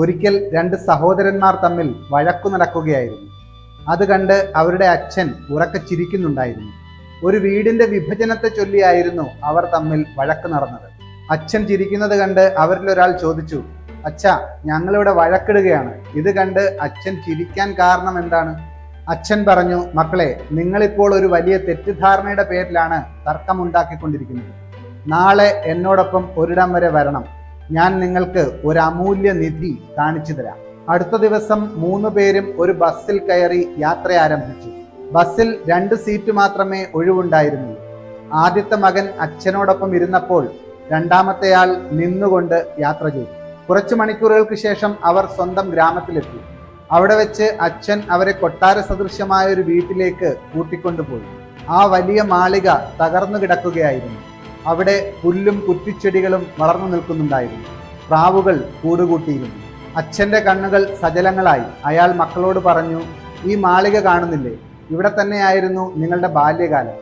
ഒരിക്കൽ രണ്ട് സഹോദരന്മാർ തമ്മിൽ വഴക്കു നടക്കുകയായിരുന്നു. അത് കണ്ട് അവരുടെ അച്ഛൻ ഉറക്കെ ചിരിക്കുന്നുണ്ടായിരുന്നു. ഒരു വീടിന്റെ വിഭജനത്തെ ചൊല്ലിയായിരുന്നു അവർ തമ്മിൽ വഴക്ക് നടന്നത്. അച്ഛൻ ചിരിക്കുന്നത് കണ്ട് അവരിൽ ഒരാൾ ചോദിച്ചു, അച്ഛാ, ഞങ്ങളിവിടെ വഴക്കിടുകയാണ്. ഇത് കണ്ട് അച്ഛൻ ചിരിക്കാൻ കാരണം എന്താണ്? അച്ഛൻ പറഞ്ഞു, മക്കളെ, നിങ്ങളിപ്പോൾ ഒരു വലിയ തെറ്റിദ്ധാരണയുടെ പേരിലാണ് തർക്കമുണ്ടാക്കിക്കൊണ്ടിരിക്കുന്നത്. നാളെ എന്നോടൊപ്പം ഒരിടം വരെ വരണം. ഞാൻ നിങ്ങൾക്ക് ഒരു അമൂല്യ നിധി കാണിച്ചു തരാം. അടുത്ത ദിവസം 3 പേരും ഒരു ബസ്സിൽ കയറി യാത്ര ആരംഭിച്ചു. ബസ്സിൽ 2 സീറ്റ് മാത്രമേ ഒഴിവുണ്ടായിരുന്നുള്ളൂ. ആദ്യത്തെ മകൻ അച്ഛനോടൊപ്പം ഇരുന്നപ്പോൾ രണ്ടാമത്തെയാൾ നിന്നുകൊണ്ട് യാത്ര ചെയ്തു. കുറച്ചു മണിക്കൂറുകൾക്ക് ശേഷം അവർ സ്വന്തം ഗ്രാമത്തിലെത്തി. അവിടെ വെച്ച് അച്ഛൻ അവരെ കൊട്ടാര സദൃശ്യമായ ഒരു വീട്ടിലേക്ക് കൂട്ടിക്കൊണ്ടുപോയി. ആ വലിയ മാളിക തകർന്നു കിടക്കുകയായിരുന്നു. അവിടെ പുല്ലും കുറ്റിച്ചെടികളും വളർന്നു നിൽക്കുന്നുണ്ടായിരുന്നു. പ്രാവുകൾ കൂടുകൂട്ടിയിരുന്നു. അച്ഛൻ്റെ കണ്ണുകൾ സജലങ്ങളായി. അയാൾ മക്കളോട് പറഞ്ഞു, ഈ മാളിക കാണുന്നില്ലേ? ഇവിടെ തന്നെയായിരുന്നു നിങ്ങളുടെ ബാല്യകാലം.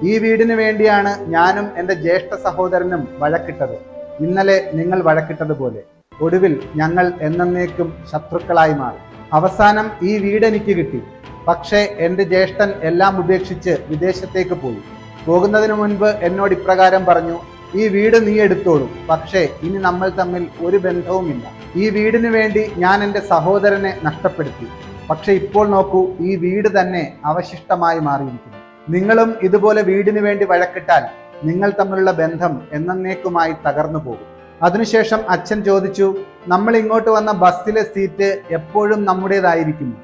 ഈ വീടിന് വേണ്ടിയാണ് ഞാനും എൻ്റെ ജ്യേഷ്ഠ സഹോദരനും വഴക്കിട്ടത്. ഇന്നലെ നിങ്ങൾ വഴക്കിട്ടതുപോലെ. ഒടുവിൽ ഞങ്ങൾ എന്നേക്കും ശത്രുക്കളായി മാറി. അവസാനം ഈ വീട് എനിക്ക് കിട്ടി. പക്ഷേ എൻ്റെ ജ്യേഷ്ഠൻ എല്ലാം ഉപേക്ഷിച്ച് വിദേശത്തേക്ക് പോയി. പോകുന്നതിന് മുൻപ് എന്നോട് ഇപ്രകാരം പറഞ്ഞു, ഈ വീട് നീ എടുത്തോളൂ, പക്ഷേ ഇനി നമ്മൾ തമ്മിൽ ഒരു ബന്ധവുമില്ല. ഈ വീടിന് വേണ്ടി ഞാൻ എൻ്റെ സഹോദരനെ നഷ്ടപ്പെടുത്തി. പക്ഷെ ഇപ്പോൾ നോക്കൂ, ഈ വീട് തന്നെ അവശിഷ്ടമായി മാറിയിരിക്കുന്നു. നിങ്ങളും ഇതുപോലെ വീടിന് വേണ്ടി വഴക്കിട്ടാൽ നിങ്ങൾ തമ്മിലുള്ള ബന്ധം എന്നേക്കുമായി തകർന്നു പോകും. അതിനുശേഷം അച്ഛൻ ചോദിച്ചു, നമ്മൾ ഇങ്ങോട്ട് വന്ന ബസ്സിലെ സീറ്റ് എപ്പോഴും നമ്മുടേതായിരിക്കുന്നു?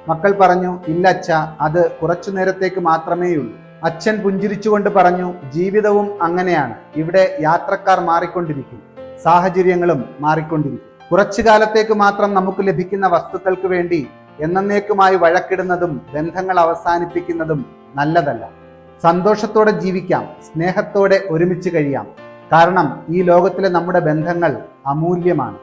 മക്കൾ പറഞ്ഞു, ഇല്ല അച്ഛാ, അത് കുറച്ചു നേരത്തേക്ക് മാത്രമേയുള്ളൂ. അച്ഛൻ പുഞ്ചിരിച്ചുകൊണ്ട് പറഞ്ഞു, ജീവിതവും അങ്ങനെയാണ്. ഇവിടെ യാത്രക്കാർ മാറിക്കൊണ്ടിരിക്കും, സാഹചര്യങ്ങളും മാറിക്കൊണ്ടിരിക്കും. കുറച്ചു കാലത്തേക്ക് മാത്രം നമുക്ക് ലഭിക്കുന്ന വസ്തുക്കൾക്ക് വേണ്ടി എന്നേക്കുമായി വഴക്കിടുന്നതും ബന്ധങ്ങൾ അവസാനിപ്പിക്കുന്നതും നല്ലതല്ല. സന്തോഷത്തോടെ ജീവിക്കാം, സ്നേഹത്തോടെ ഒരുമിച്ച് കഴിയാം. കാരണം ഈ ലോകത്തിലെ നമ്മുടെ ബന്ധങ്ങൾ അമൂല്യമാണ്.